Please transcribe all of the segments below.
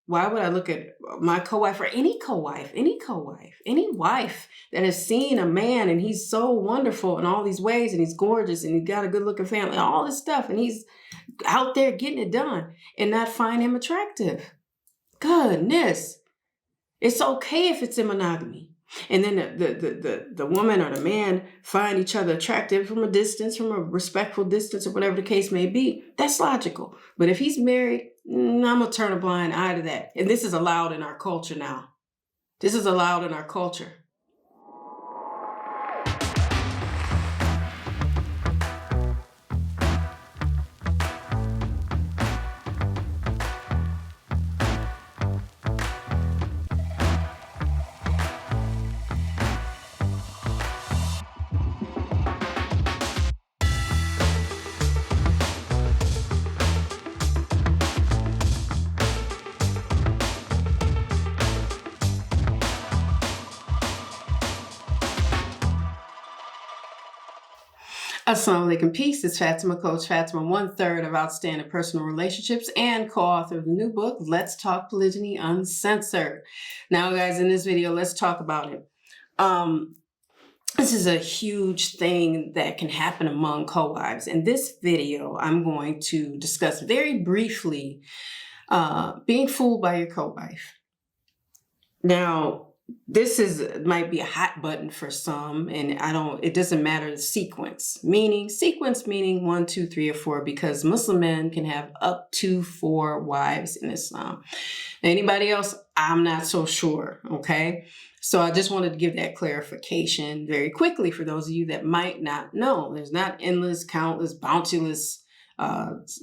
Why would I look at my co-wife or any wife that has seen a man and he's so wonderful in all these ways and he's gorgeous and he's got a good looking family, all this stuff, and he's out there getting it done and not find him attractive? Goodness. It's okay if it's in monogamy. And then the woman or the man find each other attractive from a distance, from a respectful distance, or whatever the case may be. That's logical. But if he's married, I'm going to turn a blind eye to that. And this is allowed in our culture now. This is allowed in our culture. Assalamu alaikum, peace. It's Fatimah, Coach Fatimah, 1/3 of Outstanding Personal Relationships and co-author of the new book, Let's Talk Polygyny Uncensored. Now, guys, in this video, let's talk about it. This is a huge thing that can happen among co-wives. In this video, I'm going to discuss very briefly being fooled by your co-wife. Now, this might be a hot button for some, and it doesn't matter the sequence meaning 1, 2, 3, or 4, because Muslim men can have up to 4 wives in Islam. Anybody else, I'm not so sure. Okay. So I just wanted to give that clarification very quickly for those of you that might not know. There's not endless, countless, bounteous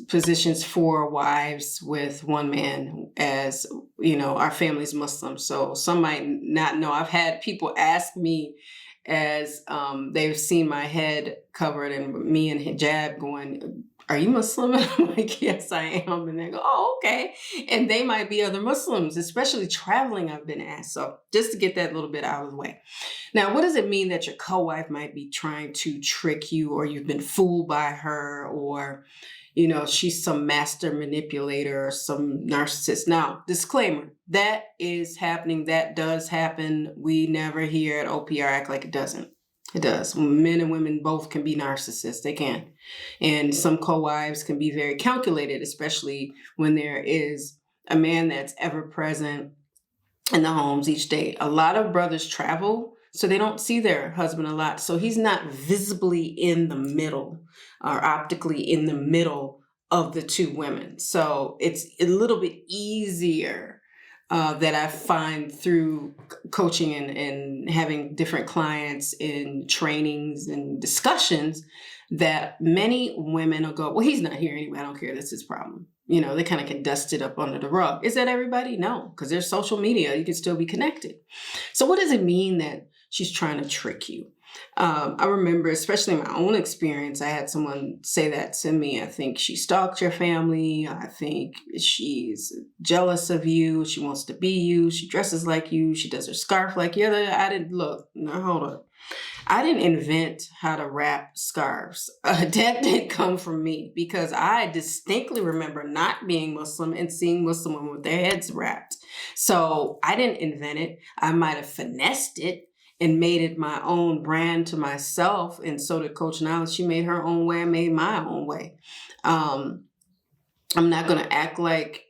positions for wives with one man, as you know, our family's Muslim. So some might not know. I've had people ask me as they've seen my head covered and me in hijab going, "Are you Muslim?" And I'm like, "Yes, I am." And they go, "Oh, okay." And they might be other Muslims, especially traveling, I've been asked. So just to get that little bit out of the way. Now, what does it mean that your co-wife might be trying to trick you, or you've been fooled by her, or, you know, she's some master manipulator or some narcissist? Now, disclaimer, that is happening. That does happen. We never here at OPR act like it doesn't. It does. Men and women both can be narcissists. They can. And some co-wives can be very calculated, especially when there is a man that's ever present in the homes each day. A lot of brothers travel, so they don't see their husband a lot. So he's not visibly in the middle or optically in the middle of the 2 women. So it's a little bit easier that I find through coaching and having different clients in trainings and discussions, that many women will go, "Well, he's not here anyway. I don't care. That's his problem." You know, they kind of can dust it up under the rug. Is that everybody? No, because there's social media. You can still be connected. So what does it mean that she's trying to trick you? I remember, especially in my own experience, I had someone say that to me. "I think she stalked your family. I think she's jealous of you. She wants to be you. She dresses like you. She does her scarf like you." I didn't look. No, hold up. I didn't invent how to wrap scarves. That didn't come from me, because I distinctly remember not being Muslim and seeing Muslim women with their heads wrapped. So I didn't invent it. I might have finessed it and made it my own brand to myself. And so did Coach Nyla. She made her own way. I made my own way. I'm not going to act like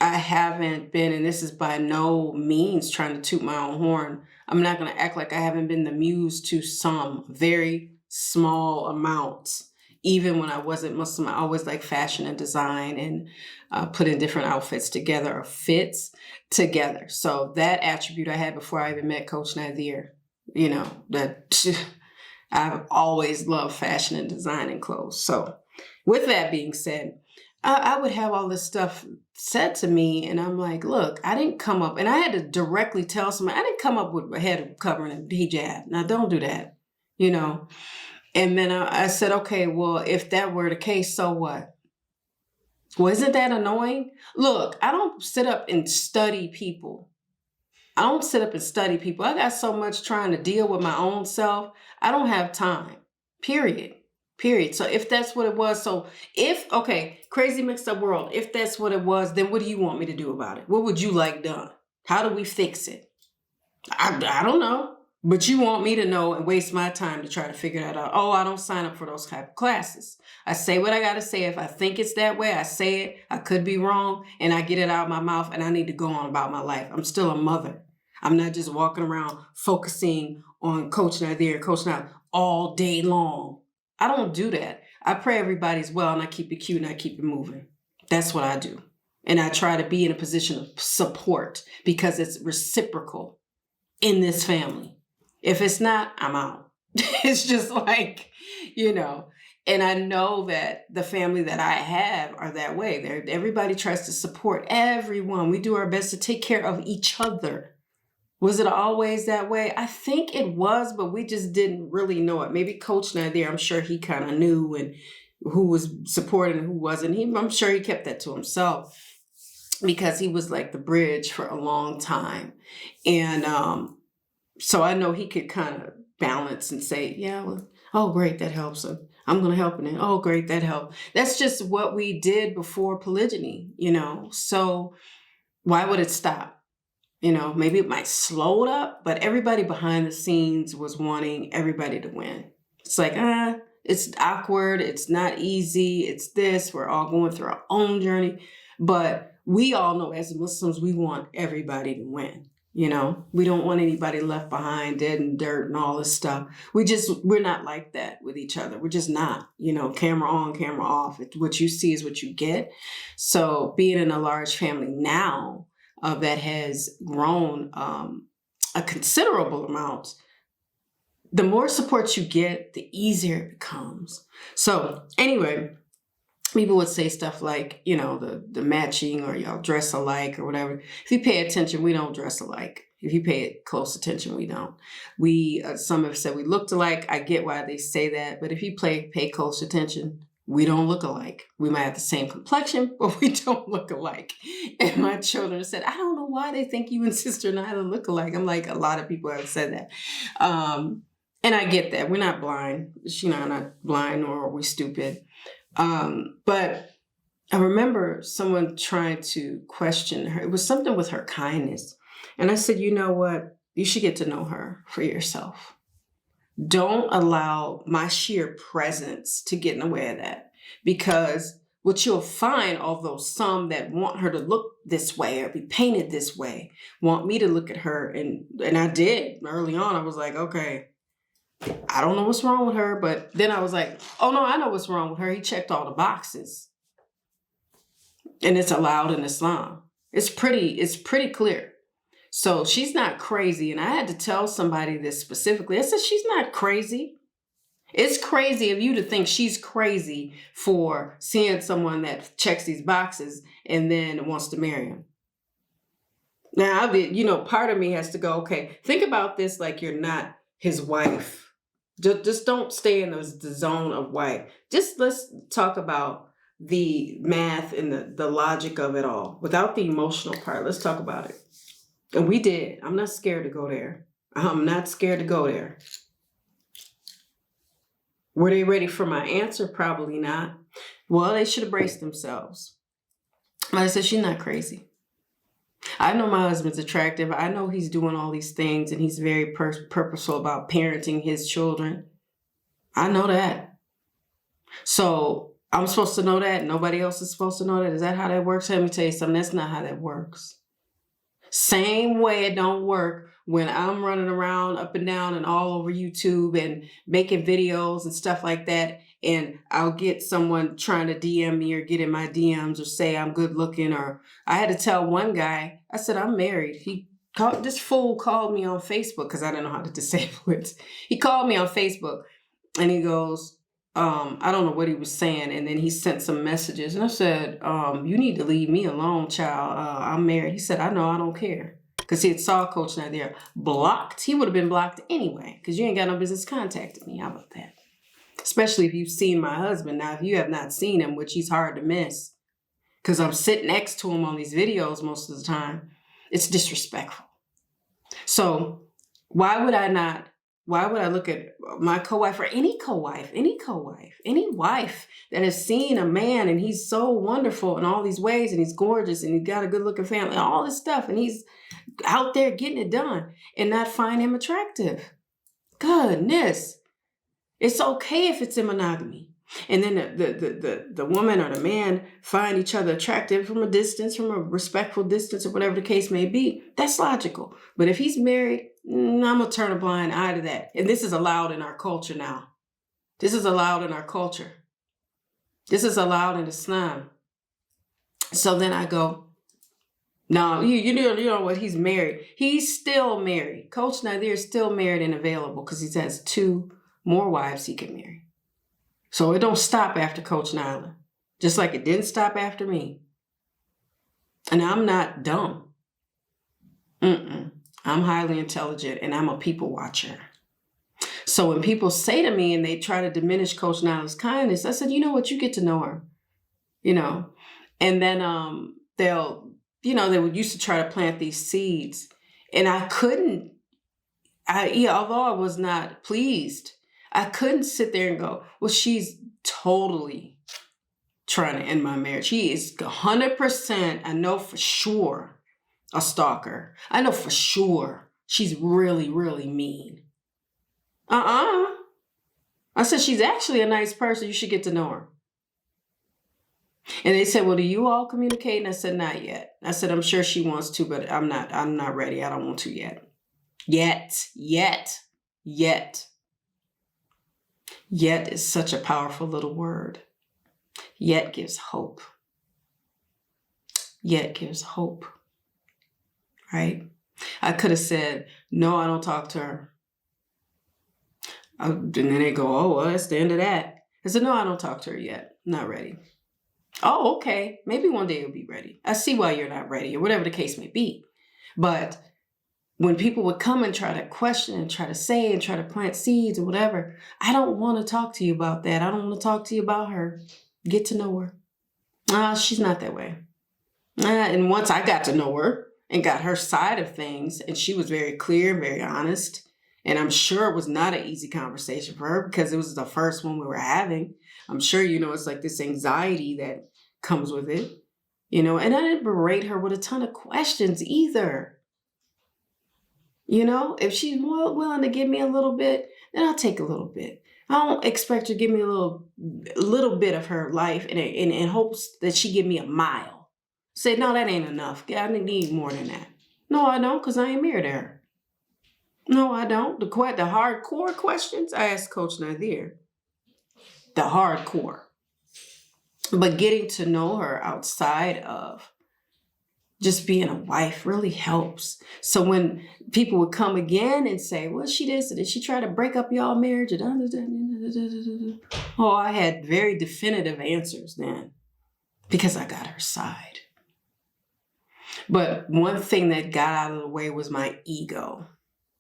I haven't been, and this is by no means trying to toot my own horn, I'm not going to act like I haven't been the muse to some very small amounts. Even when I wasn't Muslim, I always liked fashion and design and putting different outfits together, or fits together. So that attribute I had before I even met Coach Nazir. You know, that I've always loved fashion and design and clothes. So with that being said, I would have all this stuff said to me, and I'm like, look, I didn't come up, and I had to directly tell somebody, I didn't come up with a head covering and hijab. Now, don't do that, you know. And then I said, okay, well, if that were the case, so what? Well, isn't that annoying? Look, I don't sit up and study people. I got so much trying to deal with my own self. I don't have time, period. Period. So if that's what it was, okay, crazy mixed up world, if that's what it was, then what do you want me to do about it? What would you like done? How do we fix it? I don't know. But you want me to know and waste my time to try to figure that out. Oh, I don't sign up for those type of classes. I say what I got to say. If I think it's that way, I say it. I could be wrong, and I get it out of my mouth, and I need to go on about my life. I'm still a mother. I'm not just walking around focusing on Coach Nazir, Coach Nyla all day long. I don't do that. I pray everybody's well, and I keep it cute, and I keep it moving. That's what I do. And I try to be in a position of support because it's reciprocal in this family. If it's not, I'm out. It's just like, and I know that the family that I have are that way. Everybody tries to support everyone. We do our best to take care of each other. Was it always that way? I think it was, but we just didn't really know it. Maybe Coach Nyla, I'm sure he kind of knew and who was supporting and who wasn't. I'm sure he kept that to himself because he was like the bridge for a long time. And so I know he could kind of balance and say, yeah, well, oh, great, that helps him. I'm going to help him. Oh, great, that helped. That's just what we did before polygyny, So why would it stop? Maybe it might slow it up, but everybody behind the scenes was wanting everybody to win. It's like, it's awkward. It's not easy. It's this. We're all going through our own journey. But we all know as Muslims, we want everybody to win. We don't want anybody left behind, dead in dirt and all this stuff. We're not like that with each other. We're just not, camera on, camera off. What you see is what you get. So being in a large family now that has grown a considerable amount, the more support you get, the easier it becomes. So anyway, people would say stuff like, the matching or y'all dress alike or whatever. If you pay attention, we don't dress alike. If you pay close attention, we don't. Some have said we looked alike. I get why they say that. But if you pay close attention, we don't look alike. We might have the same complexion, but we don't look alike. And my children said, I don't know why they think you and Sister Nyla look alike. I'm like, a lot of people have said that. And I get that. We're not blind. I'm not blind, nor are we stupid. But I remember someone trying to question her. It was something with her kindness. And I said, you know what? You should get to know her for yourself. Don't allow my sheer presence to get in the way of that. Because what you'll find, although some that want her to look this way or be painted this way, want me to look at her. And I did early on. I was like, okay, I don't know what's wrong with her. But then I was like, oh no, I know what's wrong with her. He checked all the boxes. And it's allowed in Islam. It's pretty clear. So she's not crazy. And I had to tell somebody this specifically. I said, she's not crazy. It's crazy of you to think she's crazy for seeing someone that checks these boxes and then wants to marry him. Now, part of me has to go, okay, think about this like you're not his wife. Just don't stay in the zone of wife. Just let's talk about the math and the logic of it all without the emotional part. Let's talk about it. And we did. I'm not scared to go there. I'm not scared to go there. Were they ready for my answer? Probably not. Well, they should have braced themselves. Like I said, she's not crazy. I know my husband's attractive. I know he's doing all these things and he's very purposeful about parenting his children. I know that. So I'm supposed to know that. Nobody else is supposed to know that. Is that how that works? Let me tell you something. That's not how that works. Same way it don't work when I'm running around up and down and all over YouTube and making videos and stuff like that. And I'll get someone trying to DM me or get in my DMs or say I'm good looking. Or I had to tell one guy, I said, I'm married. This fool called me on Facebook because I didn't know how to disable it. He called me on Facebook and he goes, I don't know what he was saying. And then he sent some messages and I said, you need to leave me alone, child. I'm married. He said, I know, I don't care. Because he had saw Coach Nyla blocked. He would have been blocked anyway because you ain't got no business contacting me. How about that? Especially if you've seen my husband. Now, if you have not seen him, which he's hard to miss because I'm sitting next to him on these videos most of the time, it's disrespectful. So why would I not Why would I look at my co-wife or any wife that has seen a man and he's so wonderful in all these ways and he's gorgeous and he's got a good looking family and all this stuff and he's out there getting it done and not find him attractive? Goodness. It's okay if it's in monogamy. And then the woman or the man find each other attractive from a distance, from a respectful distance, or whatever the case may be. That's logical. But if he's married, I'm going to turn a blind eye to that. And this is allowed in our culture now. This is allowed in our culture. This is allowed in Islam. So then I go, no, you know what? He's married. He's still married. Coach Nazir is still married and available because he has 2 more wives he can marry. So it don't stop after Coach Nyla, just like it didn't stop after me. And I'm not dumb. I'm highly intelligent and I'm a people watcher. So when people say to me and they try to diminish Coach Nyla's kindness, I said, you know what, you get to know her, and then they would used to try to plant these seeds and I couldn't, although I was not pleased, I couldn't sit there and go, well, she's totally trying to end my marriage. She is 100%, I know for sure, a stalker. I know for sure she's really, really mean. I said, she's actually a nice person. You should get to know her. And they said, well, do you all communicate? And I said, not yet. I said, I'm sure she wants to, but I'm not ready. I don't want to yet. Yet is such a powerful little word. Yet gives hope. Yet gives hope. Right? I could have said, no, I don't talk to her. And then they go, oh, well, that's the end of that. I said, no, I don't talk to her yet. Not ready. Oh, okay. Maybe one day you'll be ready. I see why you're not ready, or whatever the case may be. But when people would come and try to question and try to say and try to plant seeds or whatever, I don't want to talk to you about that. I don't want to talk to you about her. Get to know her. She's not that way. And once I got to know her and got her side of things, and she was very clear and very honest, and I'm sure it was not an easy conversation for her because it was the first one we were having. I'm sure, it's like this anxiety that comes with it, and I didn't berate her with a ton of questions either. If she's more willing to give me a little bit, then I'll take a little bit. I don't expect her to give me a little bit of her life in hopes that she give me a mile. Say, no, that ain't enough. I need more than that. No, I don't, because I ain't married to her. No, I don't. The hardcore questions, I asked Coach Nazir. The hardcore. But getting to know her outside of just being a wife really helps. So when people would come again and say, well, she did she try to break up y'all marriage? Oh, I had very definitive answers then because I got her side. But one thing that got out of the way was my ego.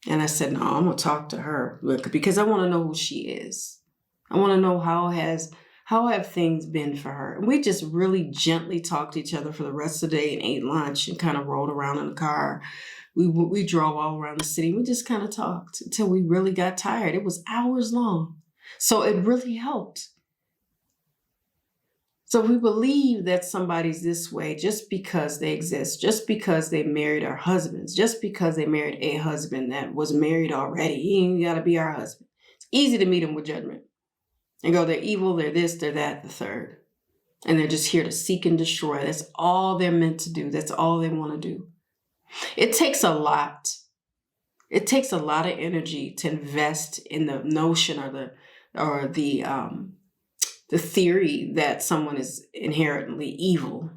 And I said, no, I'm going to talk to her because I want to know who she is. I want to know how have things been for her? And we just really gently talked to each other for the rest of the day and ate lunch and kind of rolled around in the car. We drove all around the city. We just kind of talked until we really got tired. It was hours long. So it really helped. So we believe that somebody's this way just because they exist, just because they married our husbands, just because they married a husband that was married already. He ain't got to be our husband. It's easy to meet them with judgment. And go, they're evil, they're this, they're that, the third. And they're just here to seek and destroy. That's all they're meant to do. That's all they want to do. It takes a lot. It takes a lot of energy to invest in the notion or the theory that someone is inherently evil.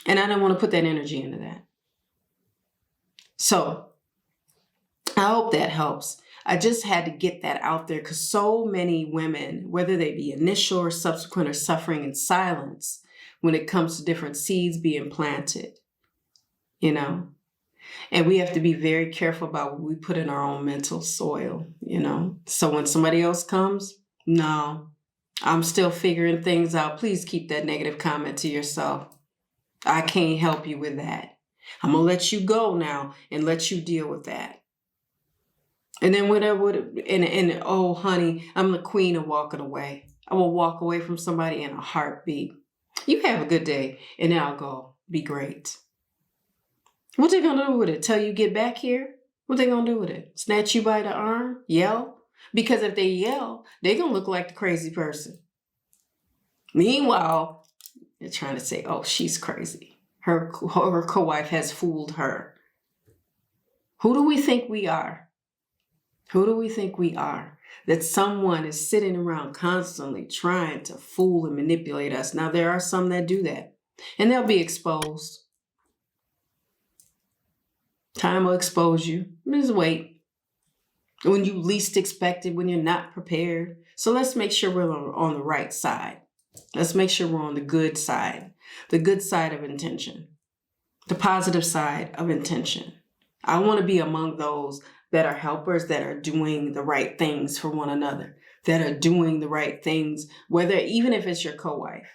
And I don't want to put that energy into that. So I hope that helps. I just had to get that out there because so many women, whether they be initial or subsequent, are suffering in silence when it comes to different seeds being planted, And we have to be very careful about what we put in our own mental soil, So when somebody else comes, no, I'm still figuring things out. Please keep that negative comment to yourself. I can't help you with that. I'm going to let you go now and let you deal with that. And then whatever, and oh, honey, I'm the queen of walking away. I will walk away from somebody in a heartbeat. You have a good day, and then I'll go. Be great. What they gonna do with it? Tell you get back here? What they gonna do with it? Snatch you by the arm? Yell? Because if they yell, they gonna look like the crazy person. Meanwhile, they're trying to say, oh, she's crazy. Her co-wife has fooled her. Who do we think we are? Who do we think we are? That someone is sitting around constantly trying to fool and manipulate us. Now, there are some that do that, and they'll be exposed. Time will expose you. Just wait. When you least expect it, when you're not prepared. So let's make sure we're on the right side. Let's make sure we're on the good side of intention, the positive side of intention. I want to be among those that are helpers, that are doing the right things for one another, that are doing the right things, even if it's your co-wife.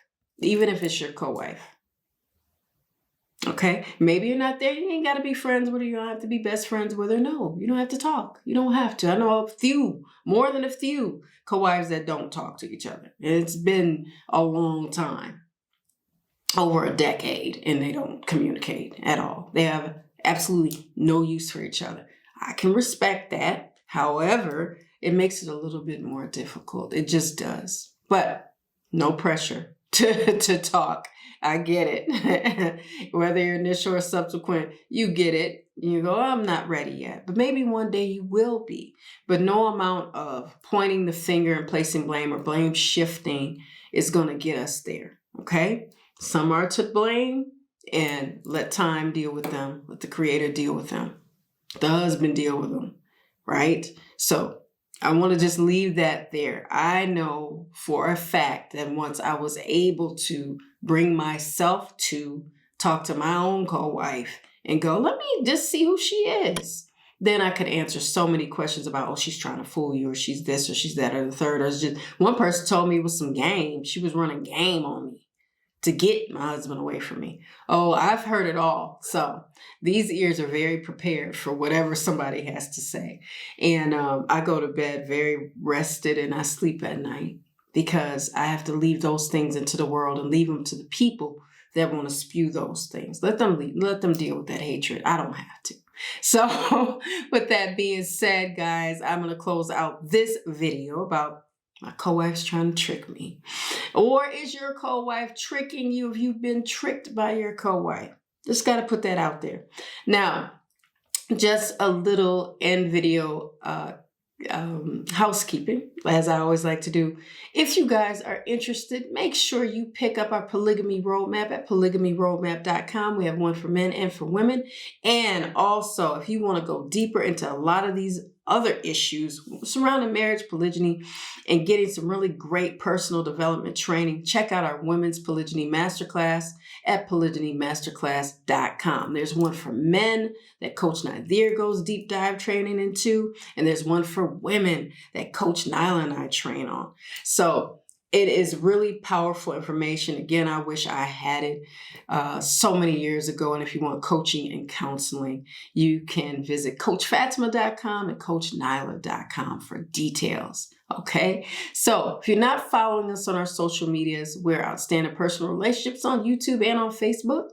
Okay, maybe you're not there. You ain't got to be friends with her. You don't have to be best friends with her. No, you don't have to talk. You don't have to. I know more than a few co-wives that don't talk to each other. It's been a long time, over a decade, and they don't communicate at all. They have absolutely no use for each other. I can respect that. However, it makes it a little bit more difficult. It just does. But no pressure to talk. I get it. Whether you're initial or subsequent, you get it. You go, oh, I'm not ready yet. But maybe one day you will be. But no amount of pointing the finger and placing blame or blame shifting is going to get us there. Okay? Some are to blame, and let time deal with them. Let the Creator deal with them. The husband deal with them. Right? So I want to just leave that there. I know for a fact that once I was able to bring myself to talk to my own co-wife and go, let me just see who she is, then I could answer so many questions about, oh, she's trying to fool you, or she's this, or she's that, or the third. Or it's just one person told me it was some game. She was running game on me to get my husband away from me. Oh, I've heard it all. So these ears are very prepared for whatever somebody has to say. And I go to bed very rested, and I sleep at night because I have to leave those things into the world and leave them to the people that want to spew those things. Let them deal with that hatred. I don't have to. So with that being said, guys, I'm going to close out this video about my co-wife's trying to trick me. Or is your co-wife tricking you? If you've been tricked by your co-wife, just got to put that out there. Now, just a little end video housekeeping, as I always like to do. If you guys are interested, make sure you pick up our polygamy roadmap at polygamyroadmap.com. We have one for men and for women. And also, if you want to go deeper into a lot of these other issues surrounding marriage, polygyny, and getting some really great personal development training, check out our Women's Polygyny Masterclass at polygynymasterclass.com. There's one for men that Coach Nazir goes deep dive training into, and there's one for women that Coach Nyla and I train on. So it is really powerful information. Again, I wish I had it so many years ago. And if you want coaching and counseling, you can visit CoachFatimah.com and CoachNyla.com for details. Okay, so if you're not following us on our social medias, we're Outstanding Personal Relationships on YouTube and on Facebook.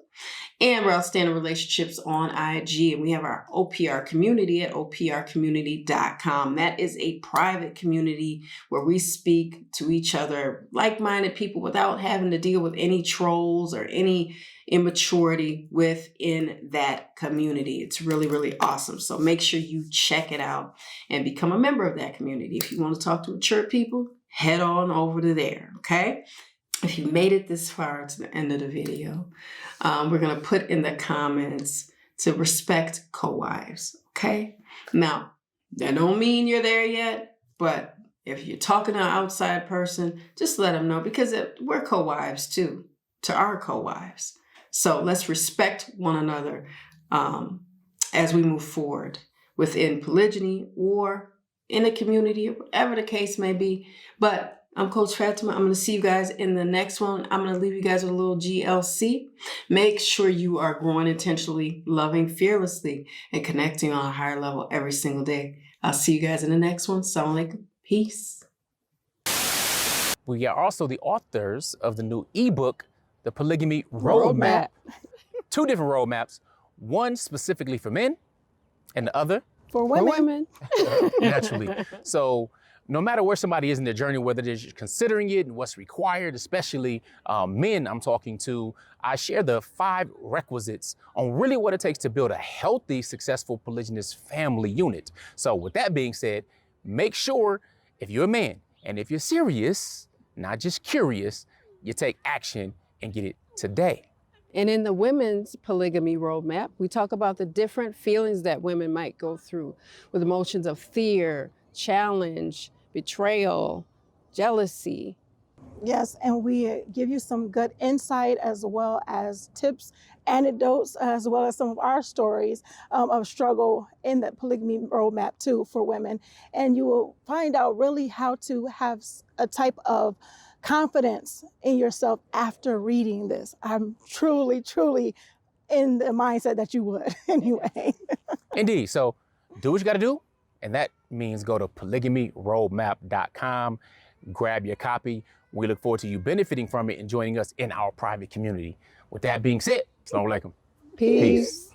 And we're Outstanding Relationships on IG. And we have our OPR community at oprcommunity.com. That is a private community where we speak to each other, like-minded people, without having to deal with any trolls or any immaturity within that community. It's really, really awesome. So make sure you check it out and become a member of that community. If you want to talk to mature people, head on over to there. Okay. If you made it this far to the end of the video, we're going to put in the comments to respect co-wives, okay? Now, that don't mean you're there yet, but if you're talking to an outside person, just let them know, because we're co-wives too, to our co-wives. So let's respect one another as we move forward within polygyny or in a community, whatever the case may be. But I'm Coach Fatimah. I'm going to see you guys in the next one. I'm going to leave you guys with a little GLC. Make sure you are growing intentionally, loving fearlessly, and connecting on a higher level every single day. I'll see you guys in the next one. Assalamu alaikum. Peace. We are also the authors of the new ebook, The Polygamy Roadmap. 2 different roadmaps, one specifically for men and the other for women. Naturally. So no matter where somebody is in their journey, whether they're considering it and what's required, especially men I'm talking to, I share the 5 requisites on really what it takes to build a healthy, successful polygynous family unit. So with that being said, make sure if you're a man and if you're serious, not just curious, you take action and get it today. And in the women's polygamy roadmap, we talk about the different feelings that women might go through with emotions of fear, challenge, betrayal, jealousy. Yes, and we give you some good insight as well as tips, anecdotes, as well as some of our stories of struggle in the polygamy roadmap too for women. And you will find out really how to have a type of confidence in yourself after reading this. I'm truly, truly in the mindset that you would anyway. Indeed. So do what you got to do. And that means go to polygamyroadmap.com, grab your copy. We look forward to you benefiting from it and joining us in our private community. With that being said, Assalamu alaikum. Peace.